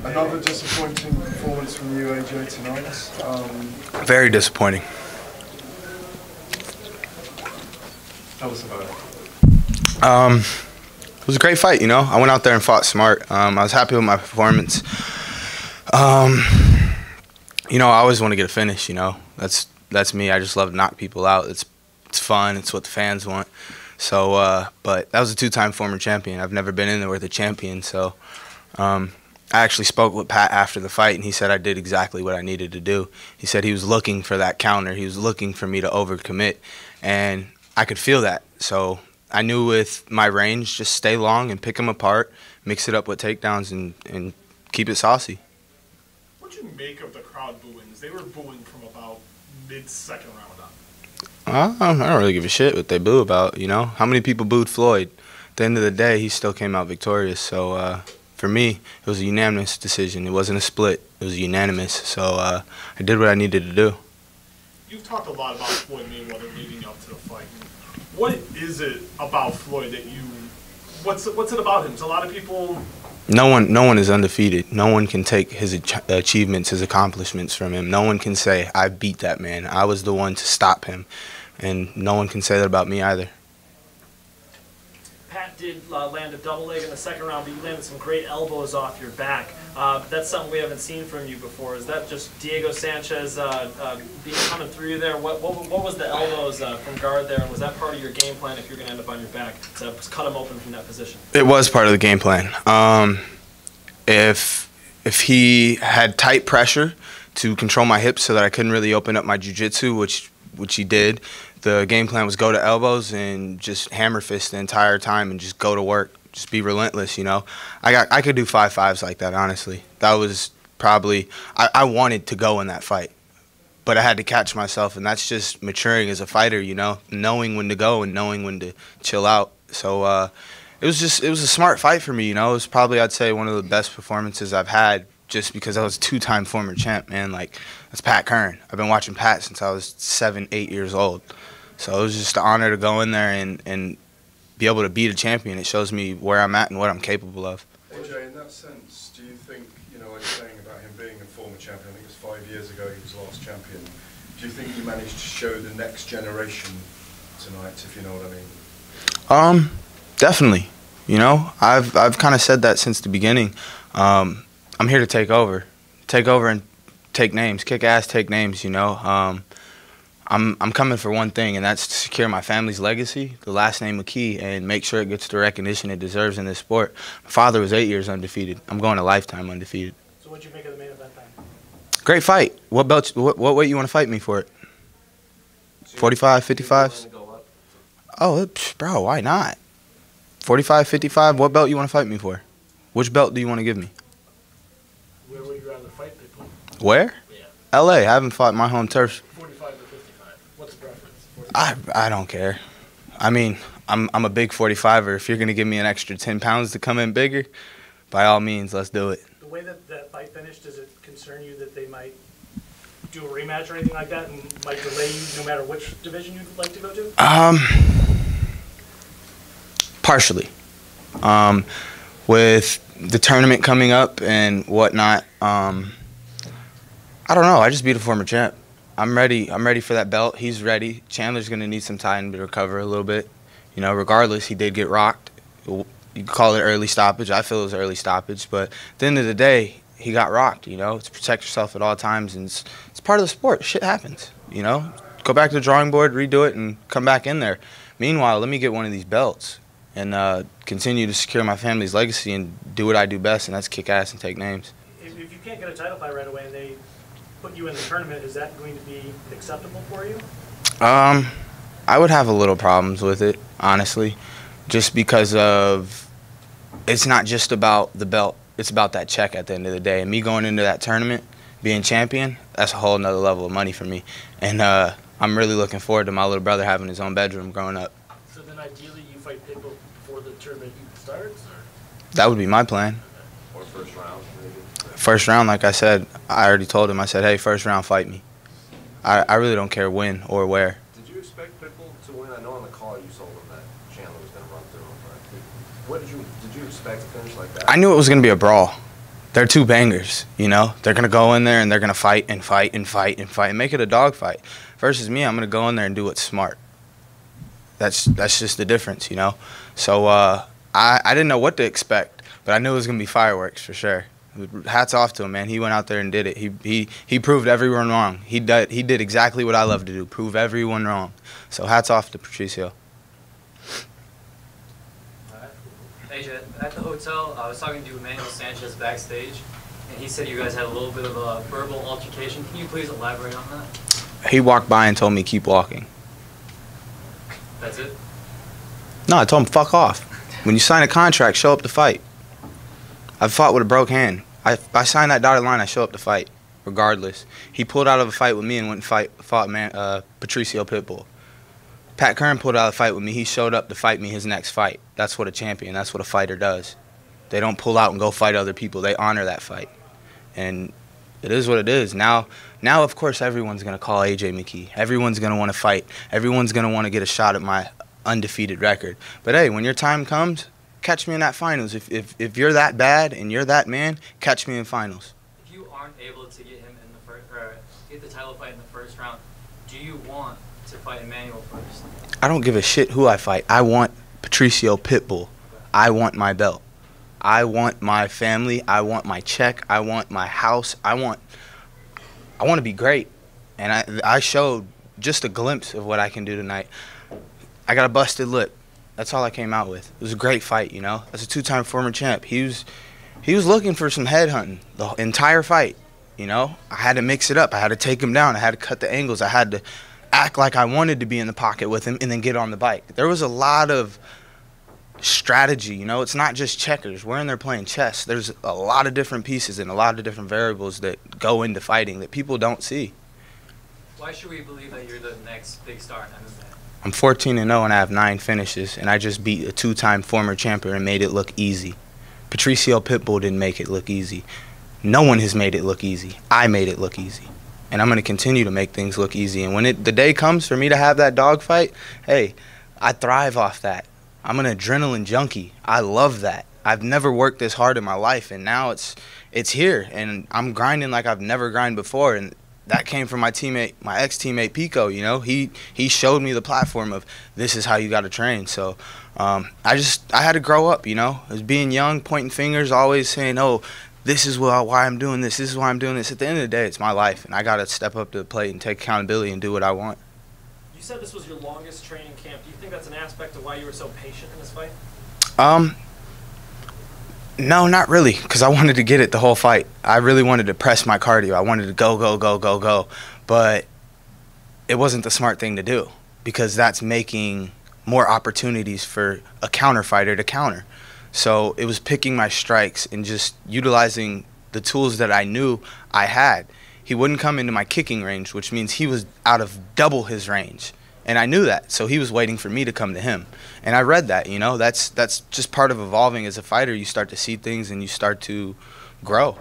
Another disappointing performance from you, AJ, tonight. Very disappointing. Tell us about it. It was a great fight, you know. I went out there and fought smart. I was happy with my performance. You know, I always want to get a finish, you know. That's me. I just love to knock people out. It's fun. It's what the fans want. So, but that was a two-time former champion. I've never been in there with a champion. So I actually spoke with Pat after the fight, and he said I did exactly what I needed to do. He said he was looking for that counter. He was looking for me to overcommit, and I could feel that. So I knew with my range, just stay long and pick them apart, mix it up with takedowns, and keep it saucy. What'd you make of the crowd booings? They were booing from about mid-second round up. I don't really give a shit what they boo about, you know. How many people booed Floyd? At the end of the day, he still came out victorious. So for me, it was a unanimous decision. It wasn't a split. It was unanimous. So I did what I needed to do. You've talked a lot about Floyd Mayweather leading up to the fight. What is it about Floyd that you? What's it about him? There's a lot of people. No one is undefeated. No one can take his achievements, his accomplishments from him. No one can say, I beat that man. I was the one to stop him. And no one can say that about me either. Pat did land a double leg in the second round, but you landed some great elbows off your back. That's something we haven't seen from you before. Is that just Diego Sanchez coming through you there? What was the elbows from guard there, and was that part of your game plan if you're going to end up on your back to cut him open from that position? It was part of the game plan. If he had tight pressure to control my hips so that I couldn't really open up my jiu-jitsu, which he did, the game plan was go to elbows and just hammer fist the entire time and just go to work. Just be relentless, you know. I could do 5-5s like that, honestly. That was probably I wanted to go in that fight, but I had to catch myself, and that's just maturing as a fighter, you know, knowing when to go and knowing when to chill out. So it was a smart fight for me, you know. It was probably, I'd say, one of the best performances I've had, just because I was a two-time former champ, man. Like, that's Pat Curran. I've been watching Pat since I was 7, 8 years old. So it was just an honor to go in there and be able to beat a champion. It shows me where I'm at and what I'm capable of. AJ, in that sense, do you think, you know, like you're saying about him being a former champion, I think it was 5 years ago he was last champion, do you think you managed to show the next generation tonight, if you know what I mean? Definitely. You know, I've kind of said that since the beginning. I'm here to take over and take names, kick ass, take names, you know. I'm coming for one thing, and that's to secure my family's legacy, the last name McKee, and make sure it gets the recognition it deserves in this sport. My father was 8 years undefeated. I'm going a lifetime undefeated. So what'd you make of the main event then? Great fight. What belt? What weight you want to fight me for it? 45, 55s? Oh, bro, why not? 45, 55. What belt you want to fight me for? Which belt do you want to give me? Where would you rather fight people? Where? Yeah. L.A. I haven't fought my home turf. 45 or 55? What's the preference? 45? I don't care. I mean, I'm a big 45er. If you're going to give me an extra 10 pounds to come in bigger, by all means, let's do it. The way that that fight finished, does it concern you that they might do a rematch or anything like that and might delay you no matter which division you'd like to go to? Partially. With the tournament coming up and whatnot, I don't know. I just beat a former champ. I'm ready. I'm ready for that belt. He's ready. Chandler's going to need some time to recover a little bit. You know, regardless, he did get rocked. You could call it early stoppage. I feel it was early stoppage. But at the end of the day, he got rocked, you know. To protect yourself at all times. And it's part of the sport. Shit happens, you know. Go back to the drawing board, redo it, and come back in there. Meanwhile, let me get one of these belts and continue to secure my family's legacy and do what I do best, and that's kick ass and take names. If you can't get a title fight right away and they put you in the tournament, is that going to be acceptable for you? I would have a little problems with it, honestly, just because of it's not just about the belt. It's about that check at the end of the day. And me going into that tournament, being champion, that's a whole nother level of money for me. And I'm really looking forward to my little brother having his own bedroom growing up. So then ideally you fight Pitbull before the tournament even starts? Or? That would be my plan. Or first round, maybe? First round, like I said, I already told him. I said, hey, first round, fight me. I really don't care when or where. Did you expect Pitbull to win? I know on the call you told him that Chandler was going to run through him. But what did you expect to finish like that? I knew it was going to be a brawl. they're two bangers, you know? They're going to go in there and they're going to fight and fight and fight and fight and make it a dog fight. Versus me, I'm going to go in there and do what's smart. That's just the difference, you know? So I didn't know what to expect, but I knew it was going to be fireworks for sure. Hats off to him, man. He went out there and did it. He proved everyone wrong. He did exactly what I love to do, prove everyone wrong. So hats off to Patricio. AJ, at the hotel, I was talking to Emmanuel Sanchez backstage, and he said you guys had a little bit of a verbal altercation. Can you please elaborate on that? He walked by and told me keep walking. That's it? No, I told him fuck off. When you sign a contract, show up to fight. I've fought with a broke hand. I signed that dotted line, I show up to fight, regardless. He pulled out of a fight with me and went and fought Patricio Pitbull. Pat Curran pulled out of the fight with me. He showed up to fight me his next fight. That's what a champion, that's what a fighter does. They don't pull out and go fight other people. They honor that fight. And it is what it is. Now of course, everyone's going to call AJ McKee. Everyone's going to want to fight. Everyone's going to want to get a shot at my undefeated record. But, hey, when your time comes, catch me in that finals. If you're that bad and you're that man, catch me in finals. If you aren't able to get him in the first, or get the title fight in the first round, do you want to fight Emmanuel first? I don't give a shit who I fight. I want Patricio Pitbull. I want my belt. I want my family. I want my check. I want my house. I want to be great. And I showed just a glimpse of what I can do tonight. I got a busted lip. That's all I came out with. It was a great fight, you know. As a two-time former champ, he was looking for some headhunting the entire fight, you know. I had to mix it up. I had to take him down. I had to cut the angles. I had to act like I wanted to be in the pocket with him and then get on the bike. There was a lot of strategy, you know. It's not just checkers. We're in there playing chess. There's a lot of different pieces and a lot of different variables that go into fighting that people don't see. Why should we believe that you're the next big star in MMA? I'm 14-0 and I have 9 finishes, and I just beat a 2-time former champion and made it look easy. Patricio Pitbull didn't make it look easy. No one has made it look easy. I made it look easy. And I'm going to continue to make things look easy. And when the day comes for me to have that dog fight, hey, I thrive off that. I'm an adrenaline junkie. I love that. I've never worked this hard in my life, and now it's here. And I'm grinding like I've never grinded before. And that came from my teammate, my ex-teammate Pico, you know. He showed me the platform of this is how you got to train. So I had to grow up, you know. As being young, pointing fingers, always saying, oh, this is why I'm doing this. This is why I'm doing this. At the end of the day, it's my life, and I got to step up to the plate and take accountability and do what I want. You said this was your longest training camp. Do you think that's an aspect of why you were so patient in this fight? No, not really, because I wanted to get it the whole fight. I really wanted to press my cardio. I wanted to go. But it wasn't the smart thing to do, because that's making more opportunities for a counter fighter to counter. So it was picking my strikes and just utilizing the tools that I knew I had. He wouldn't come into my kicking range, which means he was out of double his range. And I knew that, so he was waiting for me to come to him. And I read that, you know. That's just part of evolving as a fighter. You start to see things and you start to grow.